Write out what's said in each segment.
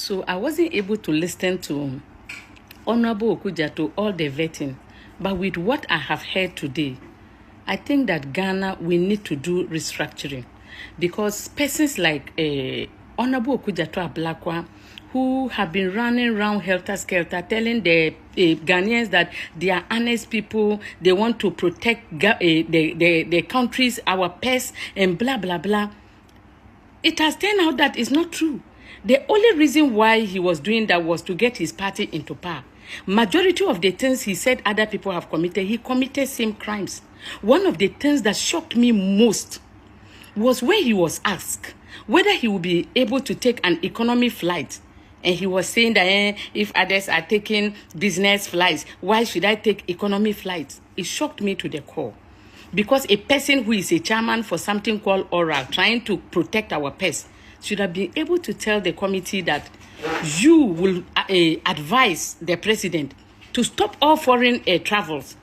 So I wasn't able to listen to Honorable Okudzato, all the vetting. But with what I have heard today, I think that Ghana, we need to do restructuring. Because persons like Honorable Okudzato ABLAKWA, who have been running around helter-skelter, telling the Ghanaians that they are honest people, they want to protect the countries, our pests, and blah, blah, blah. It has turned out that it's not true. The only reason why he was doing that was to get his party into power. Majority of the things he said other people have committed, he committed same crimes. One of the things that shocked me most was when he was asked whether he would be able to take an economy flight. And he was saying that if others are taking business flights, why should I take economy flights? It shocked me to the core. Because a person who is a chairman for something called oral, trying to protect our pests, should have been able to tell the committee that you will advise the president to stop all foreign travels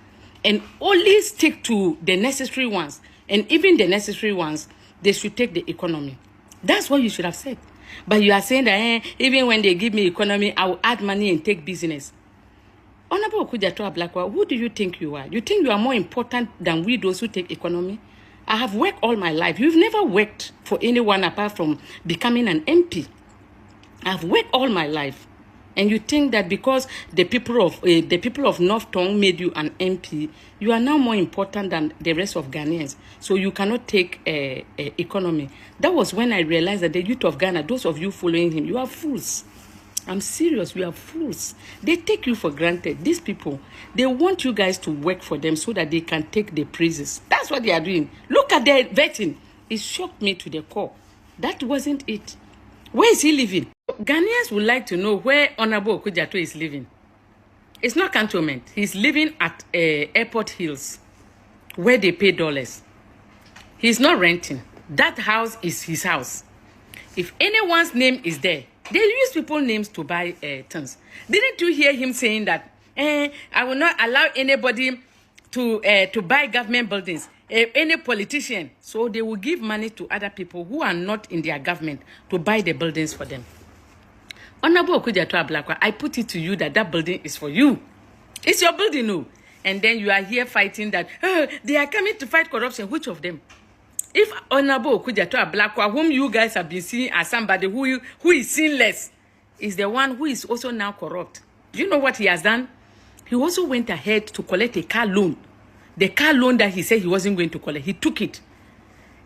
and only stick to the necessary ones. And even the necessary ones, they should take the economy. That's what you should have said. But you are saying that even when they give me economy, I will add money and take business. Honorable Okudzato ABLAKWA, who do you think you are? You think you are more important than we those who take economy? I have worked all my life. You've never worked for anyone apart from becoming an MP. I've worked all my life. And you think that because the people of North Tongue made you an MP, you are now more important than the rest of Ghanaians. So you cannot take economy. That was when I realized that the youth of Ghana, those of you following him, you are fools. I'm serious, you are fools. They take you for granted. These people, they want you guys to work for them so that they can take the praises. That's what they are doing. Look at their vetting. It shocked me to the core. That wasn't it. Where is he living? Ghanaians would like to know where Honorable Okudzato is living. It's not cantonment. He's living at Airport Hills, where they pay dollars. He's not renting. That house is his house. If anyone's name is there, they use people's names to buy things. Didn't you hear him saying that, I will not allow anybody to buy government buildings, any politician. So they will give money to other people who are not in their government to buy the buildings for them. Honorable Okudzato ABLAKWA, I put it to you that that building is for you. It's your building, no. And then you are here fighting that, they are coming to fight corruption. Which of them? If Honorable Okudzato ABLAKWA, whom you guys have been seeing as somebody who is sinless, is the one who is also now corrupt. Do you know what he has done? He also went ahead to collect a car loan. The car loan that he said he wasn't going to collect, he took it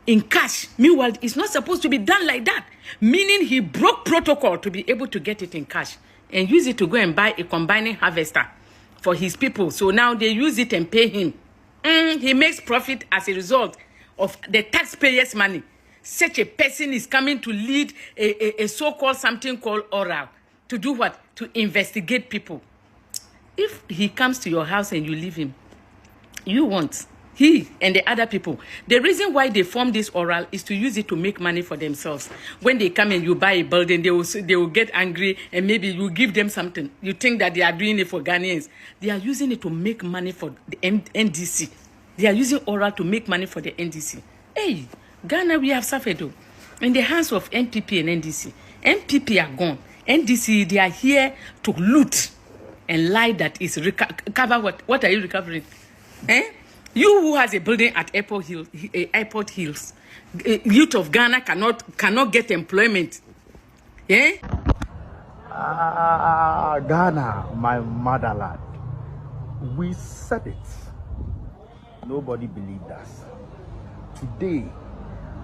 in cash. Meanwhile, it's not supposed to be done like that. Meaning he broke protocol to be able to get it in cash and use it to go and buy a combining harvester for his people. So now they use it and pay him. He makes profit as a result of the taxpayers' money. Such a person is coming to lead a so-called something called oral. To do what? To investigate people. If he comes to your house and you leave him, you want he and the other people. The reason why they form this oral is to use it to make money for themselves. When they come and you buy a building, they will get angry and maybe you give them something. You think that they are doing it for Ghanaians. They are using it to make money for the NDC. They are using oral to make money for the NDC. Hey, Ghana, we have suffered though. In the hands of NPP and NDC. NPP are gone. NDC, they are here to loot and lie that is recover what? What are you recovering? You who has a building at Airport Hills, youth of Ghana cannot get employment. Ghana, my motherland. We said it. Nobody believed us. Today,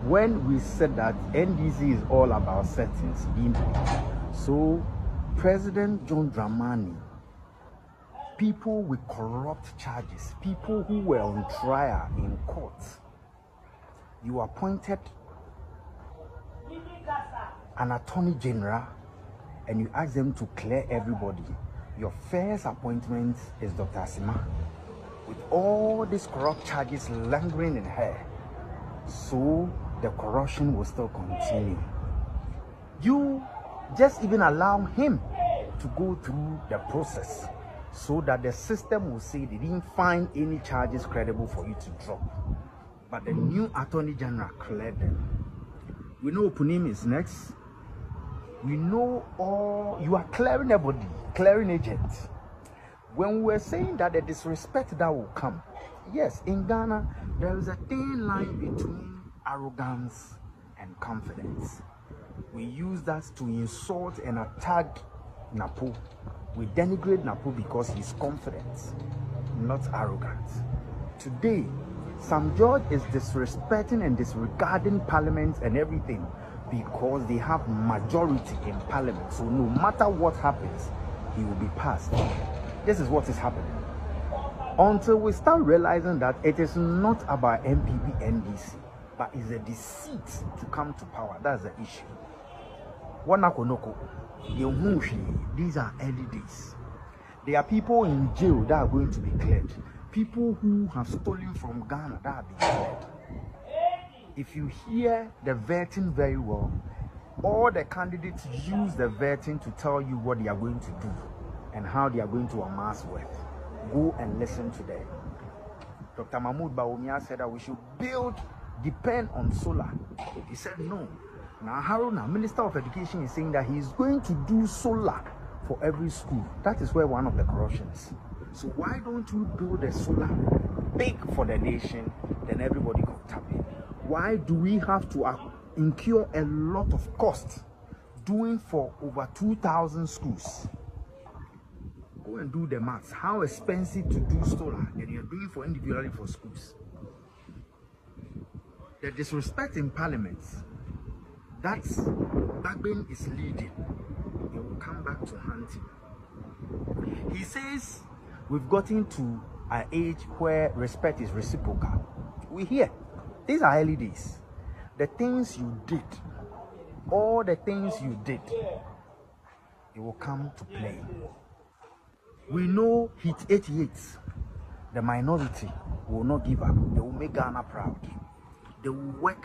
when we said that NDC is all about settings being paid, so President John Dramani, people with corrupt charges, people who were on trial in court, you appointed an attorney general and you asked them to clear everybody. Your first appointment is Dr. Asima, with all these corrupt charges lingering in her. So the corruption will still continue. You just even allow him to go through the process so that the system will say they didn't find any charges credible for you to drop. But the new Attorney General cleared them. We know Punim is next. We know all, you are clearing everybody, clearing agents. When we're saying that the disrespect that will come, yes, in Ghana, there is a thin line between arrogance and confidence. We use that to insult and attack Napo. We denigrate Napo because he's confident, not arrogant. Today, Sam George is disrespecting and disregarding Parliament and everything because they have majority in Parliament. So no matter what happens, he will be passed. This is what is happening. Until we start realizing that it is not about MPP NDC, but it's a deceit to come to power. That's the issue. These are early days. There are people in jail that are going to be cleared. People who have stolen from Ghana that are being cleared. If you hear the vetting very well, all the candidates use the vetting to tell you what they are going to do and how they are going to amass wealth. Go and listen to them. Dr. Mahmoud Bawumia said that we should depend on solar. He said no. Now Haruna, Minister of Education, is saying that he is going to do solar for every school. That is where one of the corruptions. So why don't you build a solar big for the nation, then everybody can tap in? Why do we have to incur a lot of cost doing for over 2,000 schools? Go and do the maths. How expensive to do solar and you're doing for individually for schools? The disrespect in Parliament, that's Bagbin is leading. He will come back to hunting. He says we've gotten to an age where respect is reciprocal. We hear. These are early days. The things you did, all the things you did, it will come to play. We know hit 88. The minority will not give up. They will make Ghana proud. They will work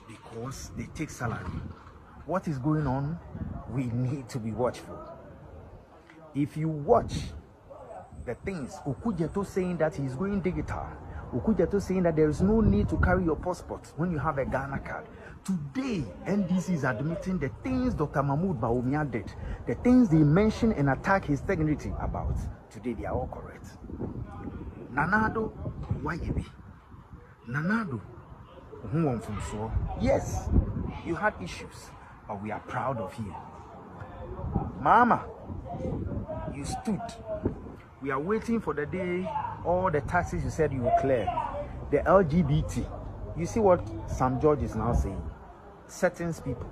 because they take salary. What is going on? We need to be watchful. If you watch the things, Okujeto saying that he's going digital, Okujeto saying that there is no need to carry your passport when you have a Ghana card. Today, NDC is admitting the things Dr. Mahmoud Bawumia did, the things they mention and attack his dignity about. Today, they are all correct. Nanado, Wayebi. Nanado, yes, you had issues, but we are proud of you. Mama, you stood. We are waiting for the day all the taxes you said you would clear. The LGBT. You see what Sam George is now saying? Certain people.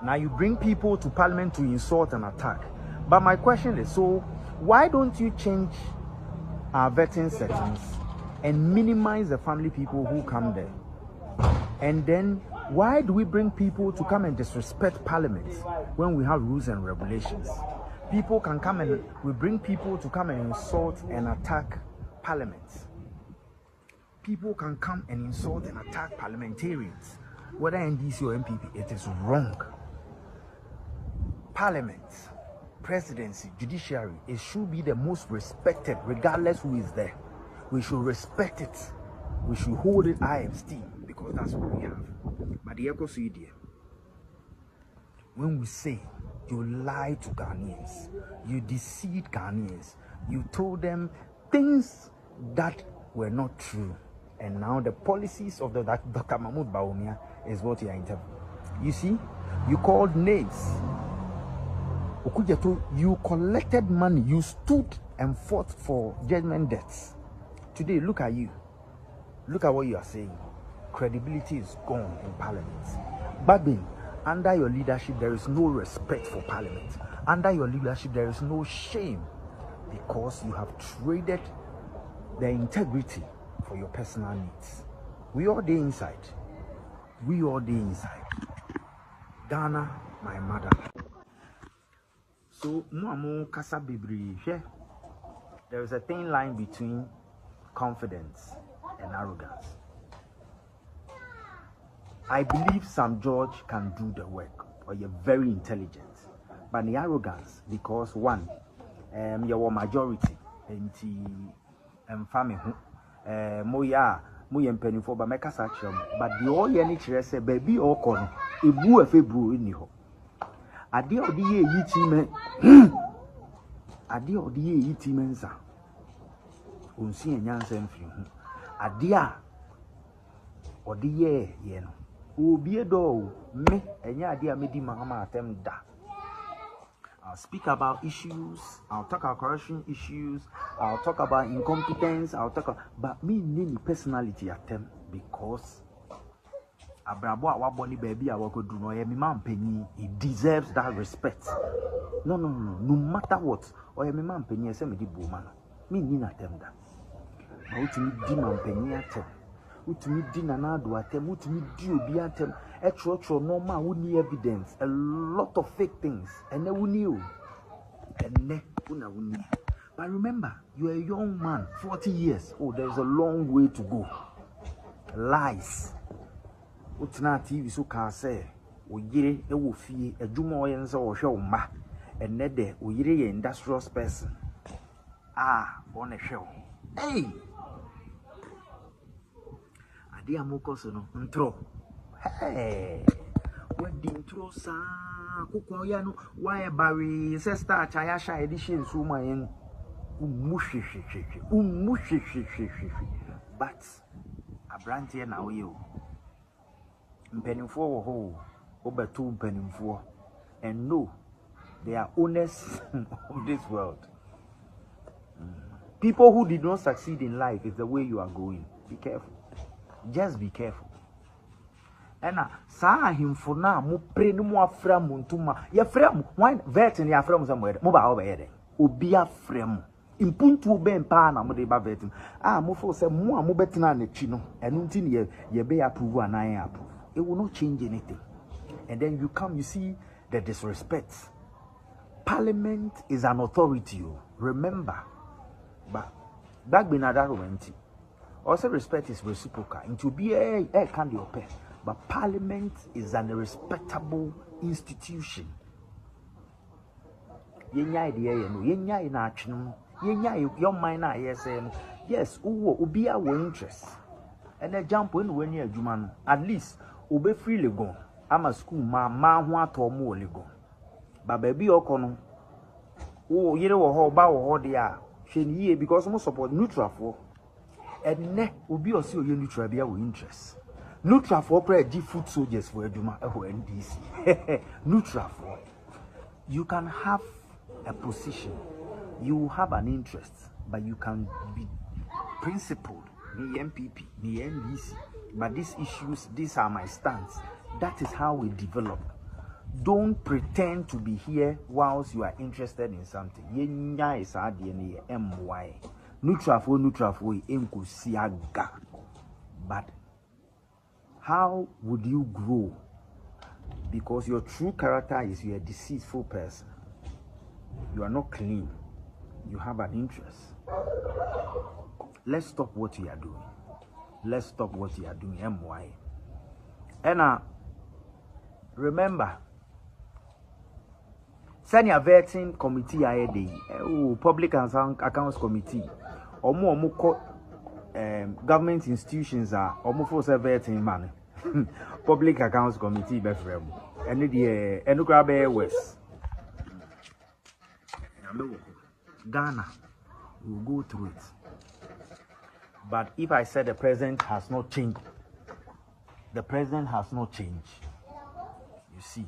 Now you bring people to Parliament to insult and attack. But my question is, so why don't you change our vetting settings and minimize the family people who come there? And then why do we bring people to come and disrespect Parliament when we have rules and regulations? People can come and we bring people to come and insult and attack Parliament. People can come and insult and attack parliamentarians, whether NDC or MPP. It is wrong. Parliament, presidency, judiciary, it should be the most respected regardless who is there. We should respect it. We should hold it high esteem because that's what we have. But the echo idea, when we say you lied to Ghanaians, you deceived Ghanaians, you told them things that were not true, and now the policies of Dr. Mahmoud Bawumia is what you are interviewing. You see, you called names. Okujeto, you collected money, you stood and fought for judgment debts. Today, look at you. Look at what you are saying. Credibility is gone in Parliament. Bagbin, under your leadership, there is no respect for Parliament. Under your leadership, there is no shame because you have traded the integrity for your personal needs. We all day inside. We all day inside. Ghana, my mother. So, Muamu Kasa Bibri, there is a thin line between confidence and arrogance. I believe Sam George can do the work, or you're very intelligent. But the arrogance, because one, your majority, and family, moya penny for but the all any say baby or con, a boo a febru in you. Adia odi ye yiti men. Adia odi ye yiti mensa. Unsi enyansa mfiri ho. Adia odi ye no. Obi do me enya adia medi mahama atem da. I'll speak about issues. I'll talk about corruption issues. I'll talk about incompetence. But me need personality at them because Abrabo Waboni baby I could do no me man penny. He deserves that respect. No matter what. Or me man penny say me di woman. Me need at them that. But me di man penny at them. Utimi di nanado atem, utimi di obi atem. Etro normal we need evidence. A lot of fake things. And then we knew. And then we knew. But remember, you're a young man, 40 years. Oh, there's a long way to go. Lies. Utina TV so can say, Oyire e wo fie, adwuma oyense wo hwe umma. And then oyire ye industrious person. On a show. Hey! Adia mokoso no ntro. Hey! What the intro sa kuko ya no why bari sister chayasha edition so my but abrantie na we o mpenimfo wo ho obetu mpenimfo and no they are owners of this world. People who did not succeed in life is the way you are going. Be careful. Just be careful. Ena sa himfo na mo pre no mo afra mo ntuma ye frɛ mo wan vet ne afra mo somewhere mo ba wo be yede obi afra mo impuntu be mpa na mo de ba vet mo fo se mo a mo betena na twi no enu nti ne ye be approve anan approve. It will not change anything. And then you come, you see the disrespect. Parliament is an authority, remember. But back when that went, also respect is reciprocal. It will be a candy or pen. But Parliament is an respectable institution. Yenya idea, yenya in action, yenya your mind, yes, ubi our interest. And then jump when you're human, at least ube freely go. I'm a school, ma what or more go. But baby, okono, oh, you know, how about they are. She because most support neutral for and ne ubi or see you neutral be our interest. Neutral for prayer food soldiers for Eduma NDC. Neutral for you can have a position, you have an interest, but you can be principled. The MPP, the NDC, but these issues, these are my stance. That is how we develop. Don't pretend to be here whilst you are interested in something. Yenya is our DNA, MY. Neutral for siaga. But how would you grow? Because your true character is you're a deceitful person. You are not clean. You have an interest. Let's stop what we are doing. Let's stop what we are doing, MY. And remember, send your vetting committee public accounts committee or more government institutions are almost for vetting money. Public accounts committee be frem. And the Enukrabe West. Ghana will go through it. But if I said the president has not changed, the president has not changed. You see,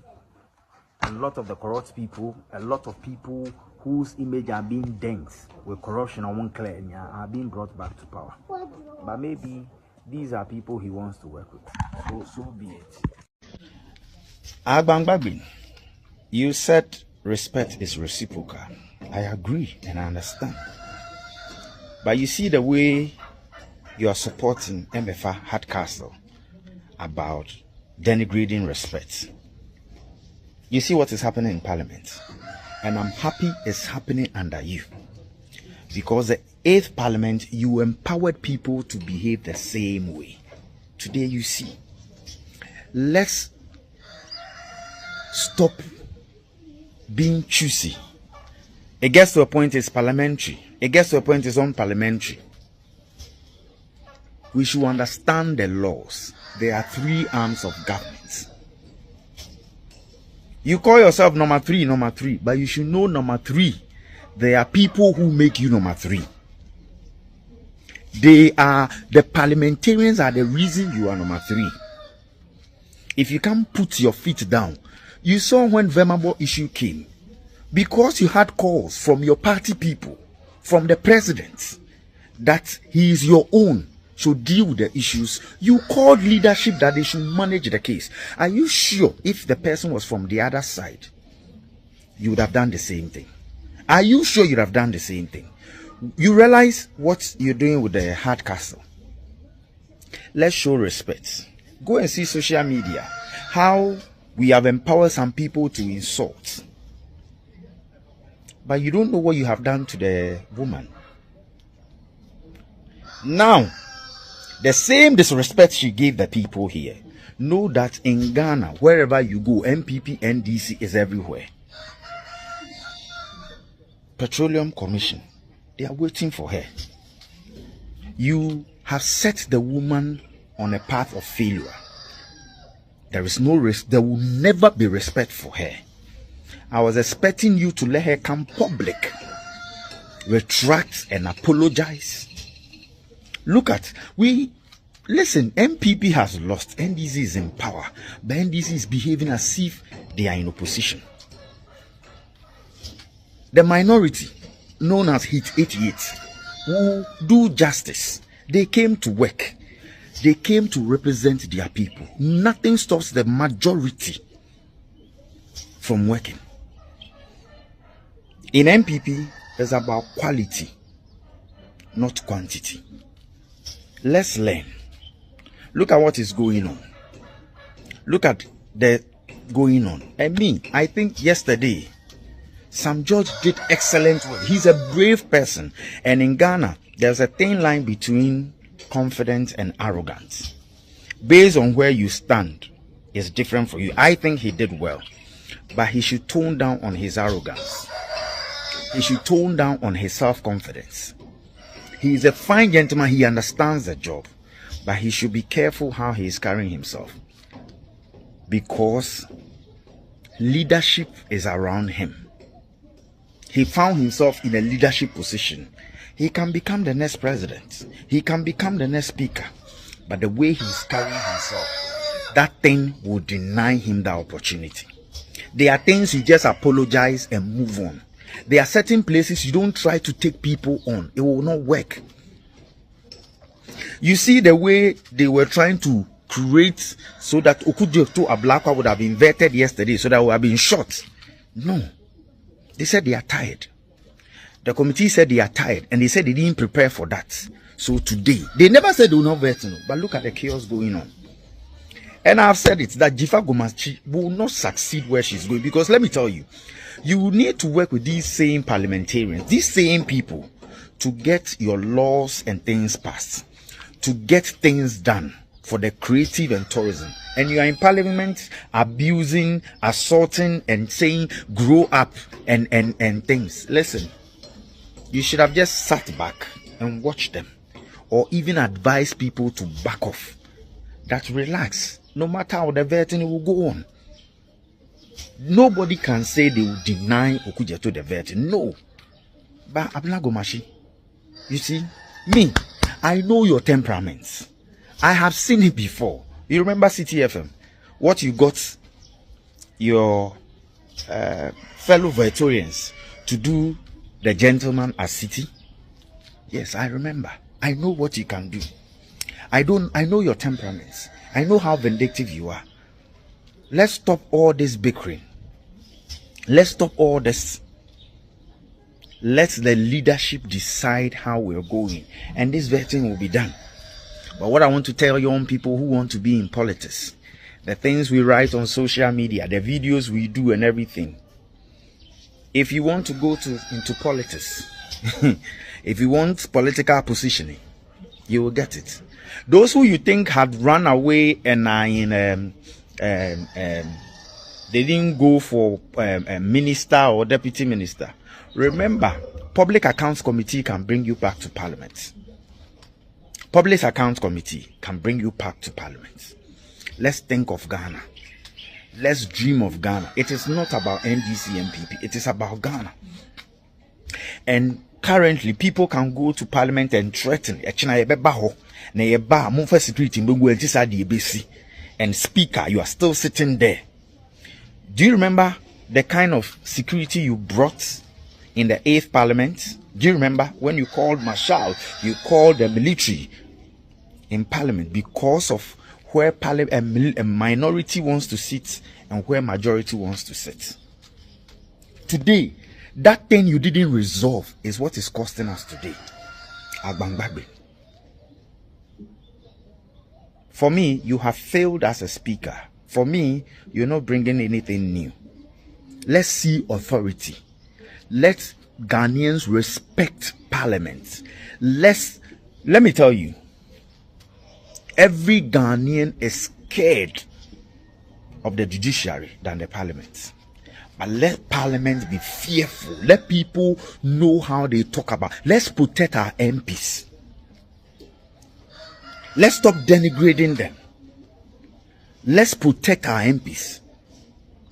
a lot of the corrupt people, a lot of people whose image are being dent with corruption on one clear are being brought back to power. But maybe these are people he wants to work with. So be it. Agbangbagbi, you said respect is reciprocal. I agree and I understand. But you see the way you are supporting MFA Hardcastle about denigrating respect. You see what is happening in Parliament. And I'm happy it's happening under you. Because the 8th Parliament, you empowered people to behave the same way. Today you see. Let's stop being choosy. It gets to a point it's parliamentary. It gets to a point it's unparliamentary. We should understand the laws. There are 3 arms of government. You call yourself number three, but you should know number 3. There are people who make you number 3. The parliamentarians are the reason you are number 3. If you can't put your feet down, you saw when Vermabo issue came, because you had calls from your party people, from the president, that he is your own, should deal with the issues. You called leadership that they should manage the case. Are you sure if the person was from the other side, you would have done the same thing? Are you sure you'd have done the same thing? You realize what you're doing with the hard castle. Let's show respect. Go and see social media, how we have empowered some people to insult. But you don't know what you have done to the woman. Now, the same disrespect she gave the people here. Know that in Ghana, wherever you go, MPP, NDC is everywhere. Petroleum Commission, they are waiting for her. You have set the woman on a path of failure. There is no risk. There will never be respect for her. I was expecting you to let her come public, retract and apologize. Look at, listen, MPP has lost, NDC is in power, but NDC is behaving as if they are in opposition. The minority, known as Hit 88, who do justice, they came to work. They came to represent their people. Nothing stops the majority from working. In MPP, it's about quality, not quantity. Let's learn. Look at what is going on. Look at the going on. I think yesterday, Sam George did excellent work. He's a brave person. And in Ghana, there's a thin line between confidence and arrogance. Based on where you stand, is different for you. I think he did well. But he should tone down on his arrogance. He should tone down on his self-confidence. He is a fine gentleman. He understands the job. But he should be careful how he is carrying himself. Because leadership is around him. He found himself in a leadership position. He can become the next president. He can become the next speaker. But the way he's carrying himself, that thing will deny him the opportunity. There are things you just apologize and move on. There are certain places you don't try to take people on. It will not work. You see the way they were trying to create so that ABLAKWA would have been vetted yesterday, so that would have been shot. No. They said they are tired. The committee said they are tired, and they said they didn't prepare for that. So today, they never said they will not vet, but look at the chaos going on. And I've said it, that Jifa Gomachi will not succeed where she's going. Because let me tell you, you need to work with these same parliamentarians, these same people, to get your laws and things passed, to get things done for the creative and tourism. And you are in parliament abusing, assaulting, and saying, grow up and things. Listen, you should have just sat back and watched them, or even advise people to back off. That relax. No matter how the vetting will go on. Nobody can say they will deny Okudzeto the vetting. No. But Ablagomashi, you see, me, I know your temperaments. I have seen it before. You remember CTFM? What you got your fellow Victorians to do the gentleman at City? Yes, I remember. I know what you can do. I know your temperaments. I know how vindictive you are. Let's stop all this bickering. Let's stop all this. Let the leadership decide how we're going, and this vetting will be done. But what I want to tell young people who want to be in politics, the things we write on social media, the videos we do and everything, if you want to go into politics, if you want political positioning, you will get it. Those who you think had run away and are in they didn't go for a minister or deputy minister. Remember, Public Accounts Committee can bring you back to Parliament. Public Accounts Committee can bring you back to Parliament. Let's think of Ghana. Let's dream of Ghana. It is not about NDC and PP. It is about Ghana. And currently, people can go to parliament and threaten. And speaker, you are still sitting there. Do you remember the kind of security you brought in the 8th parliament? Do you remember when you called marshal, you called the military in parliament because of where a minority wants to sit and where majority wants to sit? Today, that thing you didn't resolve is what is costing us today. Agbangbagbe. For me, you have failed as a speaker. For me, you're not bringing anything new. Let's see authority. Let Ghanaians respect parliament. Let me tell you, every Ghanaian is scared of the judiciary than the parliament. But let parliament be fearful. Let people know how they talk about. Let's protect our MPs. Let's stop denigrating them. Let's protect our MPs.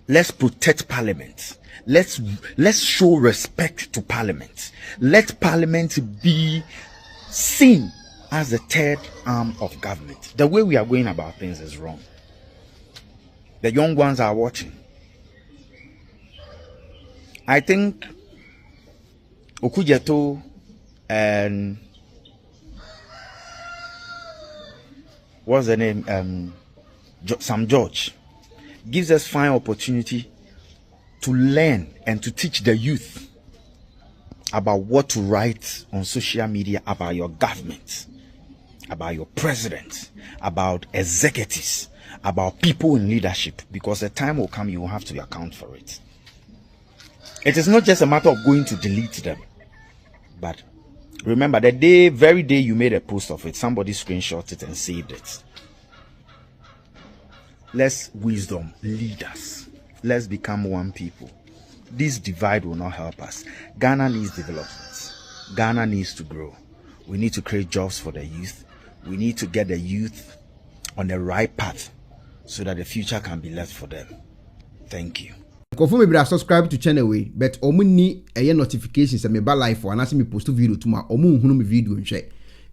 Let's protect parliament. Let's show respect to parliament. Let parliament be seen as the third arm of government. The way we are going about things is wrong. The young ones are watching. I think Okudzeto and what's the name? Sam George gives us fine opportunity to learn and to teach the youth about what to write on social media about your government, about your president, about executives, about people in leadership, because the time will come you will have to account for it. It is not just a matter of going to delete them, but remember the very day you made a post of it, somebody screenshot it and saved it. Let's wisdom lead us. Let's become one people. This divide will not help us. Ghana needs development. Ghana needs to grow. We need to create jobs for the youth. We need to get the youth on the right path so that the future can be left for them. Thank you. Confirm me subscribe to channel we, but omu ni eye notifications me ba live for anase me post video tuma omu hunu me video nhwe.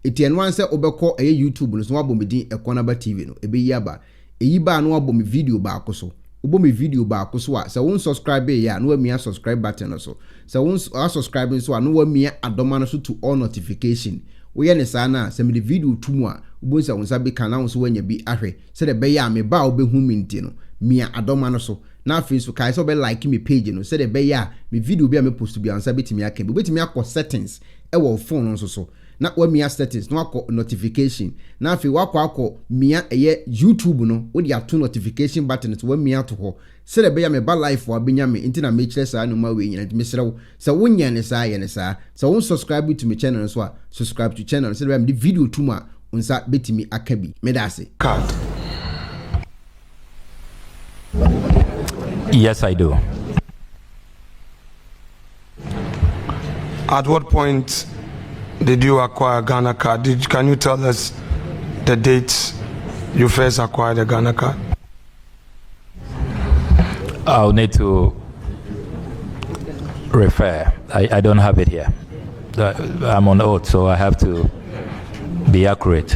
Etien wan se obekọ eye YouTube no so wabo me din Ekonaba TV no ebe yi aba. Eyi ba no wabo me video ba akoso. Obo me video ba akoso a se won subscribe ya no amia subscribe button no so. Se won subscribe so a no amia adoma no so to all notification. We ye ne sa na se me the video tumu a obo se won sa be kan na won so wanya bi ahwe. Se de be ya me ba obehu me nti no mia adoma no so. Na Facebook kai so be like me page no say the be ya me video bi a me post bi ansa betimi aka be betimi akọ settings e wo phone no so na wa mia settings no akọ notification na afi akọ mia eye YouTube no wo di ato notification button to wa mia to ho say the be ya me ba live wa benya me nti na me kire sa no ma we nyina me serew say wonya ne sa ye ne sa so won subscribe to me channel so a subscribe to channel say the video tuma unsa betimi aka bi me da ase card. Yes, I do. At what point did you acquire Ghana card? Can you tell us the dates you first acquired the Ghana card? I'll need to refer. I don't have it here. I'm on oath, so I have to be accurate.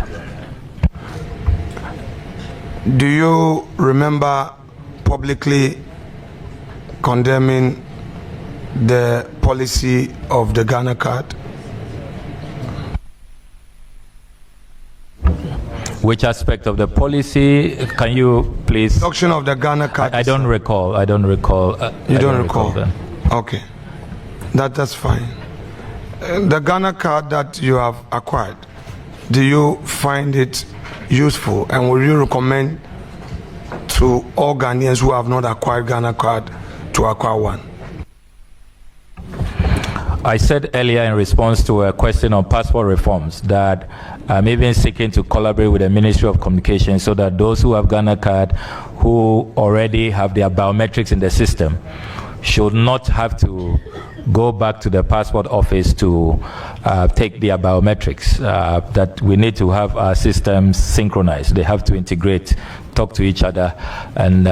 Do you remember publicly condemning the policy of the Ghana card? Which aspect of the policy? Can you please? Adoption of the Ghana card. I don't recall. I don't recall. You don't recall? Okay, that's fine. The Ghana card that you have acquired, do you find it useful, and will you recommend to all Ghanaians who have not acquired Ghana card to acquire one? I said earlier in response to a question on passport reforms that I'm even seeking to collaborate with the Ministry of Communication so that those who have Ghana card who already have their biometrics in the system should not have to go back to the passport office to take their biometrics, that we need to have our systems synchronized. They have to integrate talk to each other, and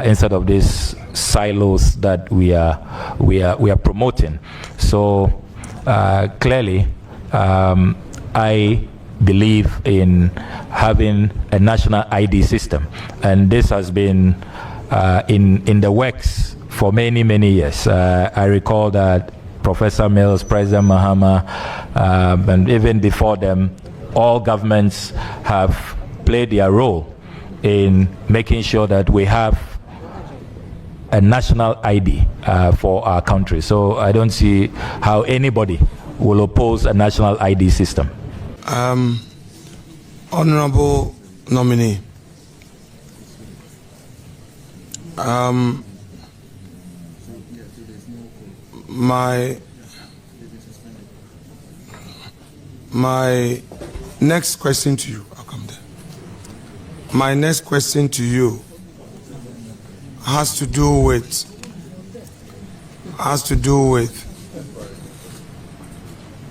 instead of these silos that we are promoting. So clearly, I believe in having a national ID system, and this has been in the works for many years. I recall that Professor Mills, President Mahama, and even before them, all governments have played their role in making sure that we have a national ID for our country. So I don't see how anybody will oppose a national ID system. Honorable nominee, my next question to you, I'll come there. My next question to you has to do with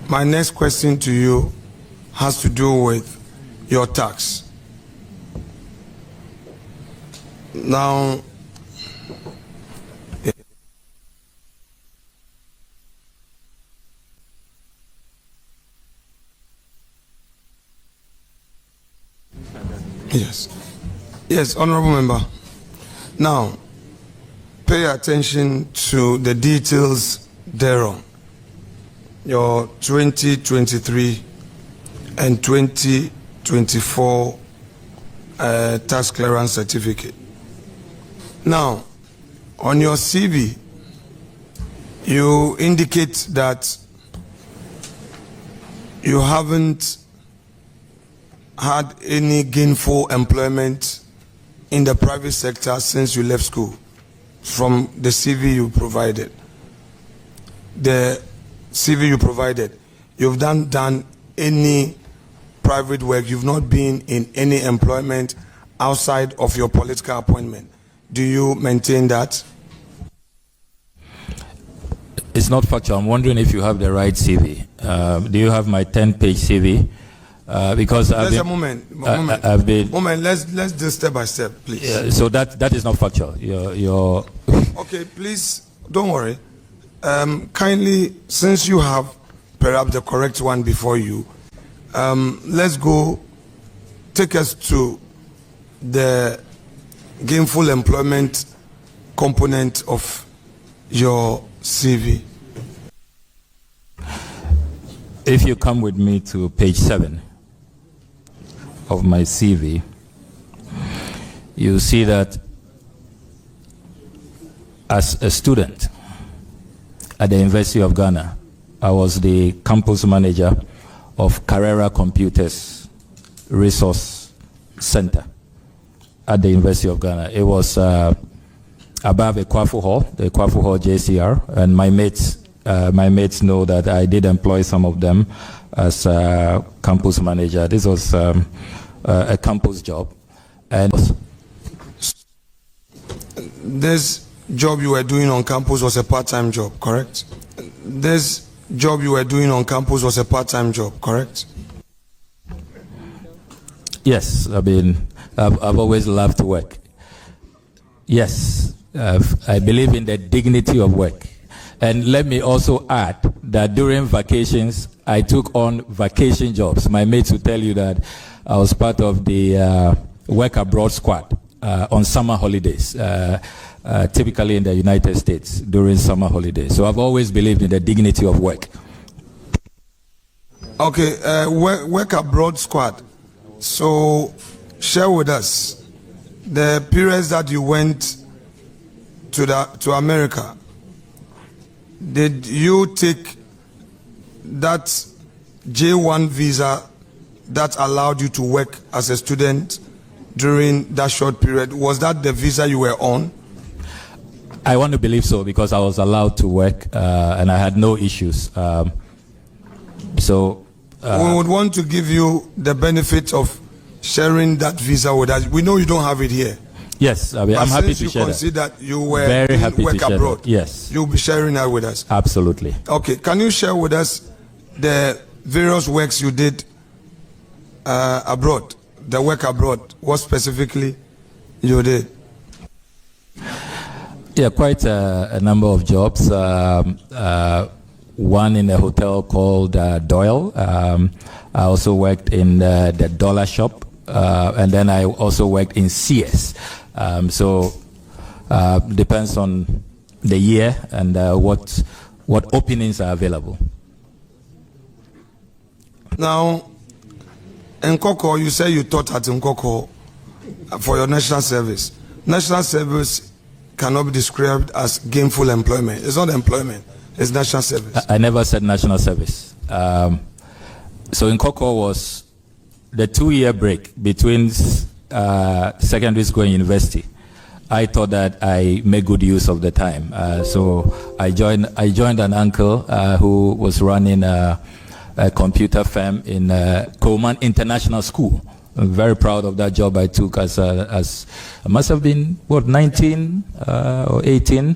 my next question to you has to do with your tax. Now, yes, honorable member. Now, pay attention to the details thereon. Your 2023 and 2024 tax clearance certificate. Now, on your CV, you indicate that you haven't had any gainful employment in the private sector since you left school, from the CV you provided. The CV you provided, you've done any private work, you've not been in any employment outside of your political appointment. Do you maintain that? It's not factual. I'm wondering if you have the right CV. Do you have my 10-page CV? Because let's do step by step, please. So that is not factual. You're okay, please don't worry. Kindly, since you have perhaps the correct one before you, let's go. Take us to the gainful employment component of your CV. If you come with me to page 7 of my CV, you see that as a student at the University of Ghana, I was the campus manager of Carrera Computers Resource Center at the University of Ghana. It was above Akufo Hall, the Akufo Hall JCR, and my mates know that I did employ some of them as a campus manager. This was a campus job. And this job you were doing on campus was a part-time job, correct? This job you were doing on campus was a part-time job, correct? Yes, I mean, I've always loved to work. Yes, I believe in the dignity of work. And let me also add that during vacations, I took on vacation jobs. My mates will tell you that I was part of the work abroad squad on summer holidays, typically in the United States during summer holidays. So I've always believed in the dignity of work. Okay, work abroad squad. So share with us the periods that you went to America. Did you take that J1 visa that allowed you to work as a student during that short period? Was that the visa you were on? I want to believe so, because I was allowed to work and I had no issues. We would want to give you the benefit of sharing that visa with us. We know you don't have it here. Yes, I'm happy to share that. Since you consider you were very doing happy work to share abroad, that. Yes, you'll be sharing that with us. Absolutely. Okay, can you share with us the various works you did abroad? The work abroad, what specifically you did? Yeah, quite a number of jobs. One in a hotel called Doyle. I also worked in the dollar shop, and then I also worked in CS. So depends on the year and what openings are available. Now, in Koko, you say you taught at Nkoko for your national service. National service cannot be described as gainful employment. It's not employment, it's national service. I never said national service. So in Koko was the 2-year break between secondary school and university. I thought that I made good use of the time. So I joined an uncle who was running a computer firm in Coleman International School. I'm very proud of that job I took as I must have been, 19 or 18.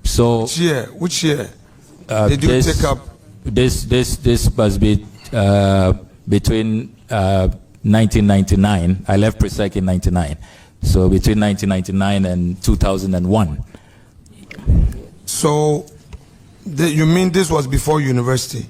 So Which year did you take up? This must be between 1999. I left Presec in 99. So between 1999 and 2001. So you mean this was before university?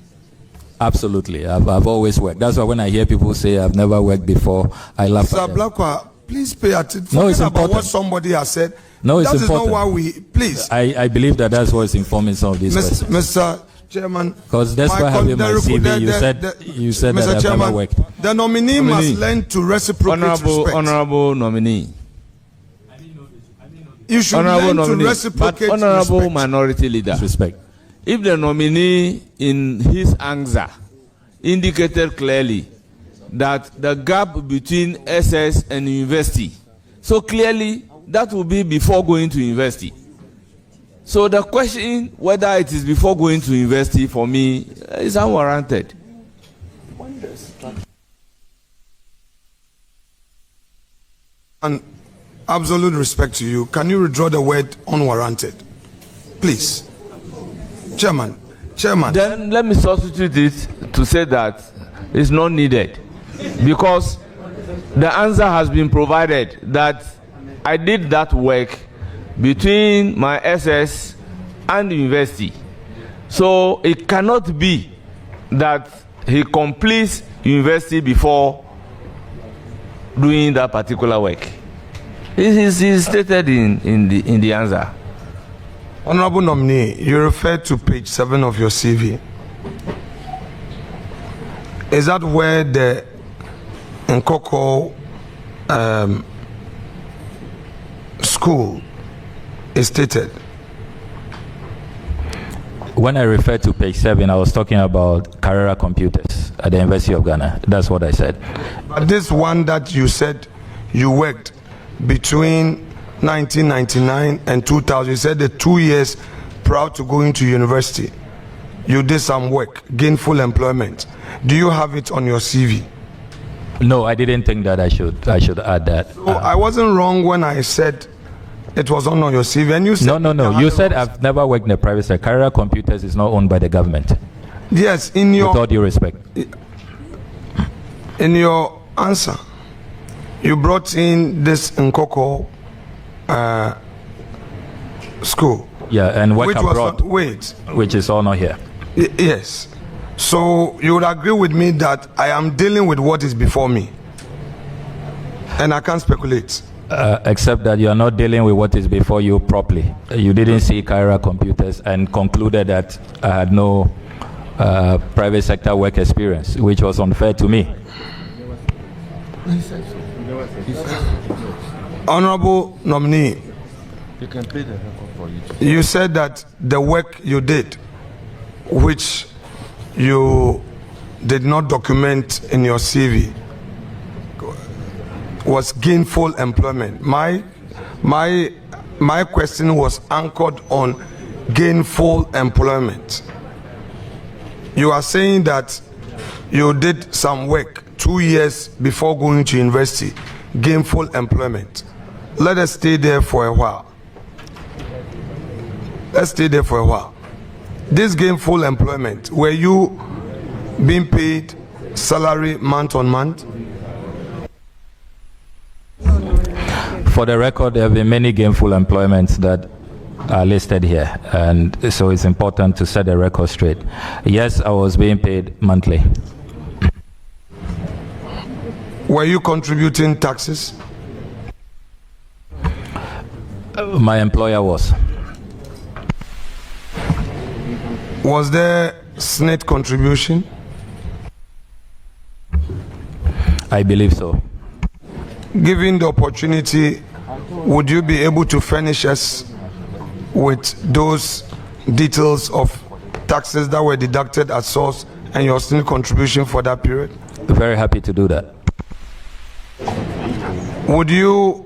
Absolutely. I've always worked. That's why when I hear people say I've never worked before, I laugh Mr. at them. ABLAKWA, please pay attention. No, it's about important. what somebody has said. No, it's that important. Is not why we. Please. I believe that's what's informing some of these questions. Mr. Chairman. Because that's why I have in my CV. You said Mr. that I've Chairman, never worked. The nominee must learn to reciprocate respect. Honorable nominee. You should learn to reciprocate but honorable respect. minority leader. Respect. If the nominee in his answer indicated clearly that the gap between SS and university, so clearly that will be before going to university. So the question whether it is before going to university for me is unwarranted. And absolute respect to you. Can you withdraw the word unwarranted? Please. Chairman. Then let me substitute it to say that it's not needed. Because the answer has been provided that I did that work between my SS and the university. So it cannot be that he completes university before doing that particular work. It is stated in the answer. Honorable nominee, you referred to page 7 of your CV. Is that where the Nkoko school is stated? When I referred to page 7, I was talking about Carrera Computers at the University of Ghana. That's what I said. But this one that you said you worked between 1999 and 2000, you said the 2 years prior to going to university, you did some work, gainful employment. Do you have it on your CV? No, I didn't think that I should add that. So I wasn't wrong when I said it was on your CV, and you said no. You said I've never worked in the private sector. Carrera Computers is not owned by the government. Yes, in your, with all due respect, in your answer, you brought in this Nkoko school. Yeah, and work which abroad, which is all not here. Yes. So you would agree with me that I am dealing with what is before me, and I can't speculate. Except that you are not dealing with what is before you properly. You didn't see Kyei-Duah Computers and concluded that I had no private sector work experience, which was unfair to me. Honorable nominee, You can pay the record for you. you said that the work you did, which you did not document in your CV, was gainful employment. My question was anchored on gainful employment. You are saying that you did some work 2 years before going to university, gainful employment. Let us stay there for a while. Let's stay there for a while. This gainful employment, were you being paid salary month on month? For the record, there have been many gainful employments that are listed here, and so it's important to set the record straight. Yes, I was being paid monthly. Were you contributing taxes? My employer was. Was there SNIT contribution? I believe so. Given the opportunity, would you be able to furnish us with those details of taxes that were deducted at source and your SNIT contribution for that period? Very happy to do that. Would you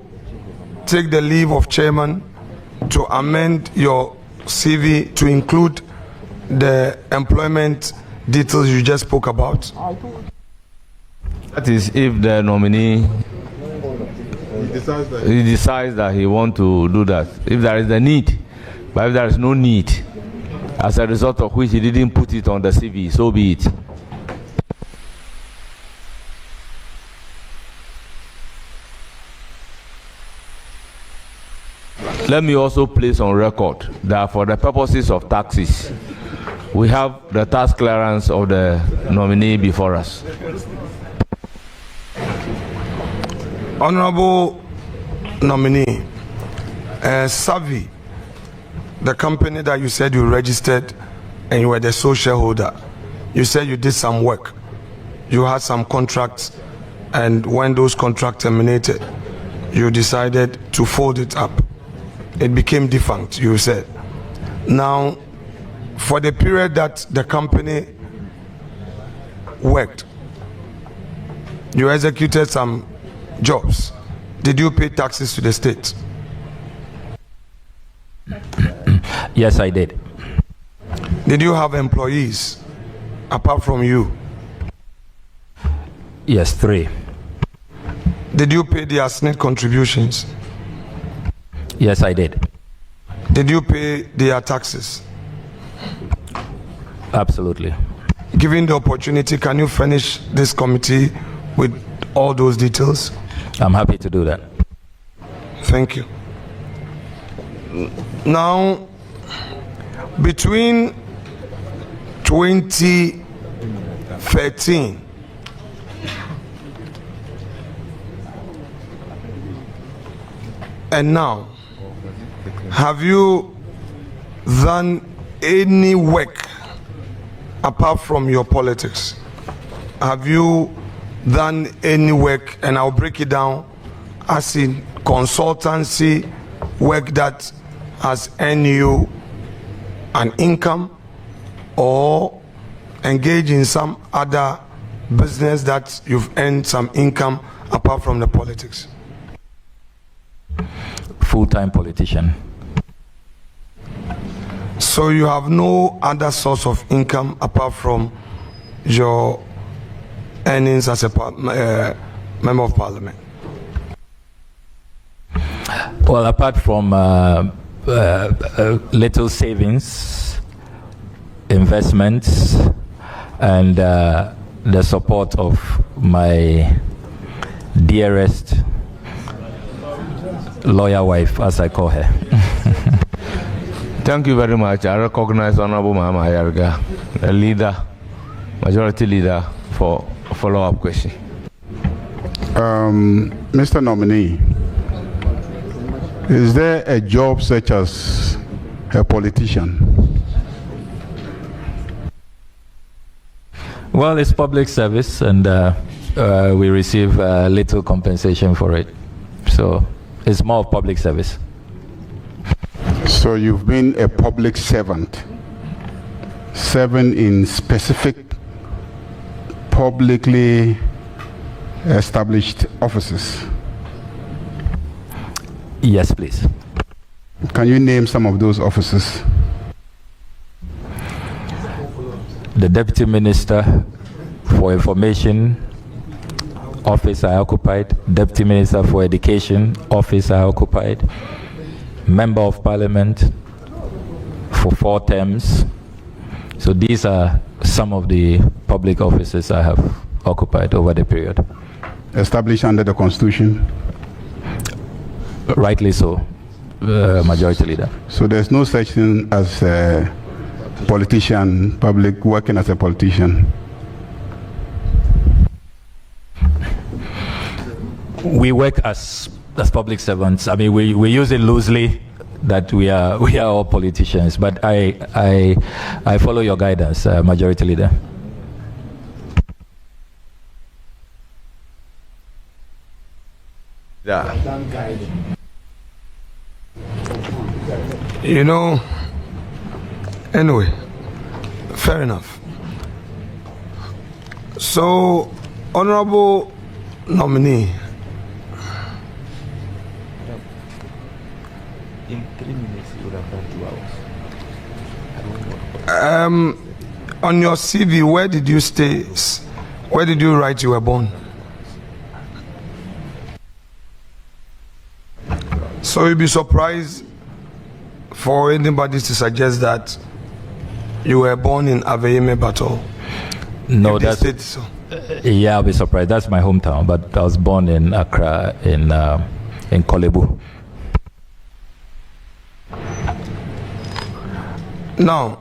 take the leave of chairman to amend your CV to include the employment details you just spoke about? That is if the nominee decides that he wants to do that. If there is a need, but if there is no need, as a result of which he didn't put it on the CV, so be it. Let me also place on record that for the purposes of taxes, we have the tax clearance of the nominee before us. Honorable nominee, Savvy, the company that you said you registered and you were the sole shareholder, you said you did some work. You had some contracts, and when those contracts terminated, you decided to fold it up. It became defunct, you said. Now, for the period that the company worked, you executed some jobs. Did you pay taxes to the state? Yes, I did. Did you have employees apart from you? Yes, 3. Did you pay their SNIT contributions? Yes, I did. Did you pay their taxes? Absolutely. Given the opportunity, can you furnish this committee with all those details? I'm happy to do that. Thank you. Now, between 2013 and now, have you done any work apart from your politics? Have you done any work, and I'll break it down, as in consultancy work that has earned you an income, or engage in some other business that you've earned some income apart from the politics? Full-time politician. So you have no other source of income apart from your earnings as a member of parliament? Well, apart from little savings, investments, and the support of my dearest lawyer wife, as I call her. Thank you very much. I recognize Honorable Mama Ayarga, a leader, majority leader, for a follow-up question. Mr. Nominee, is there a job such as a politician? Well, it's public service, and we receive little compensation for it. So it's more of public service. So you've been a public servant, serving in specific publicly established offices? Yes, please. Can you name some of those offices? The Deputy Minister for Information, office I occupied. Deputy Minister for Education, office I occupied. Member of Parliament for 4 terms. So these are some of the public offices I have occupied over the period. Established under the Constitution? Rightly so, Majority Leader. So there's no such thing as a politician, public working as a politician. We work as public servants. I mean, we use it loosely that we are all politicians, but I follow your guidance, Majority Leader. Yeah. You know, anyway, fair enough. So, Honorable Nominee, In 3 minutes, you would have done 2 hours. on your CV, where did you stay? Where did you write you were born? So you'll be surprised for anybody to suggest that you were born in Aveyeme Battle. No, that's it. So. Yeah, I'll be surprised. That's my hometown, but I was born in Accra, in Kolebu. Now,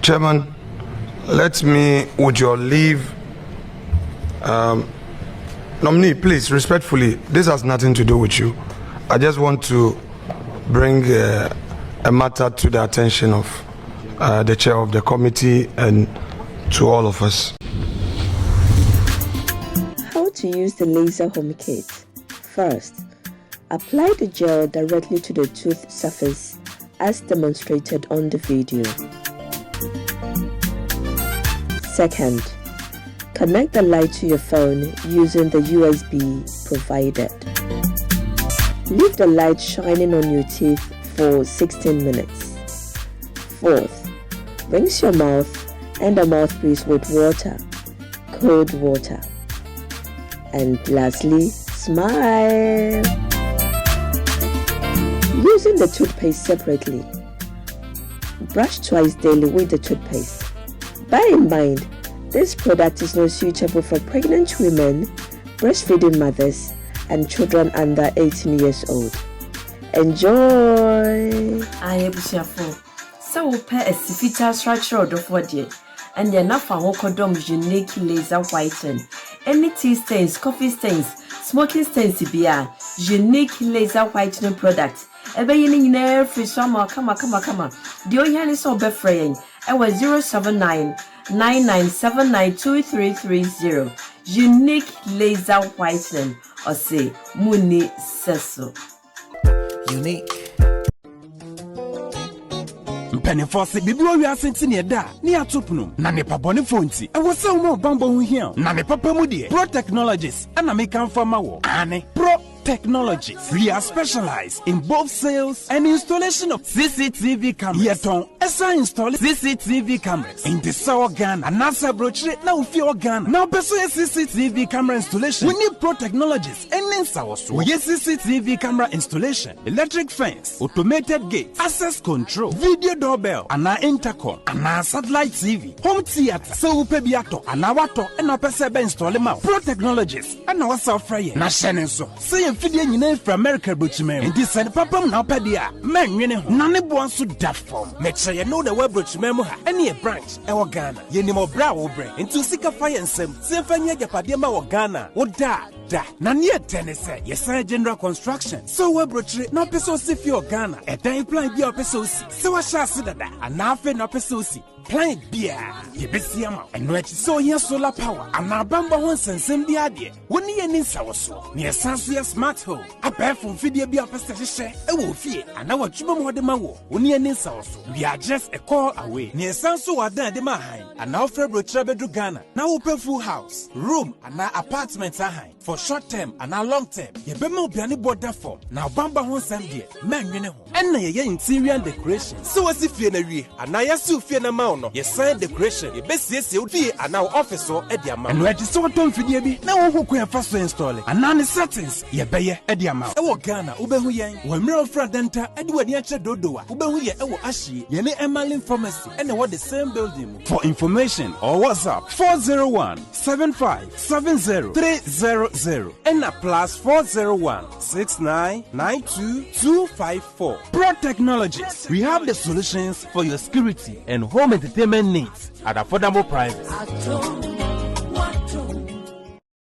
Chairman, let me, with your leave, nominee, please, respectfully, this has nothing to do with you. I just want to bring a matter to the attention of the chair of the committee and to all of us. How to use the laser home kit. First, apply the gel directly to the tooth surface as demonstrated on the video. Second, connect the light to your phone using the USB provided. Leave the light shining on your teeth for 16 minutes. Fourth, rinse your mouth and the mouthpiece with water, cold water. And lastly, smile. Using the toothpaste separately. Brush twice daily with the toothpaste. Bear in mind, this product is not suitable for pregnant women, breastfeeding mothers, and children under 18 years old. Enjoy! I am Bushafo. So, pair a sifita structure of what yet, and the Nafa Hokodom unique laser whiten. Any tea stains, coffee stains, smoking stains, beer, unique laser whitening product. Ebe yini nyina free summer, kama. The oyani so be fraying. Ewa 079-9979-2330. Unique laser whitening. Or say Muni Seso. Unique. Pennyfor se bibi o wiase ntine da ne atopnum na ne pabone fonti e wo se wo bambo hu hia na ne papa mu de Pro Technologies ana me kan fama wo ane Pro Technologies. We are specialized in both sales and installation of CCTV cameras. Yeton esa install CCTV cameras in the South Ghana and NASA brochure na ufi Ghana. Now person CCTV camera installation. We need Pro Technologies and in South. We get CCTV camera installation, electric fence, automated gate, access control, video doorbell, and intercom, and satellite TV, home theater. So upe biato, and wato, and a person install them out. Pro Technologies and our software. Na shenenso. Say Fidya nyina from America brochime nti send papam na opedia manwene ho na ne bo anso da form meche ye know the web brochime mu ha ene e branch e wo Ghana ye ni mo bra wo bre nti sika fire nsem se fanya japade ma wo Ghana wo da na ne tenese ye san general construction so web brochire na peso si fi Ghana e dan plan bi o peso si se wa sha se dada ana afi na peso si plan bia ye besi ama eno achi so ye solar power ana bamba ho nsensem bi ade woni ye ni nsawoso ne sanso ye smart home abɛ from video bi apɛsɛ hyehyɛ ɛwɔ fie ana watwuma mu de ma wo woni ye ni nsawoso we are just a call away ne sanso wadan de ma han ana ofre brochire bedu Ghana na wo pɛ full house room ana apartment ahan for short term and long term ye be ma obiane border form na bamba ho nsem de manwene ho ɛna ye interior decoration so wasi fie na wie ana yesu fie na ma no ye sign decoration ye be siesie fie ana office so e de ama ɛno ati so waton fidie bi na wo ho kwan fa so install ana ne settings ye bɛyɛ e de ama ɛwɔ Ghana wo be hu yen wo mmerɛ ofra denta e de wani akyɛ dodoa wo be hu ye ɛwɔ ahye ye ne Only Emmeline Pharmacy and what the same building. For information or WhatsApp 401-7570-300 and a +401-6992-254. Pro Technologies. We have the solutions for your security and home entertainment needs at affordable prices.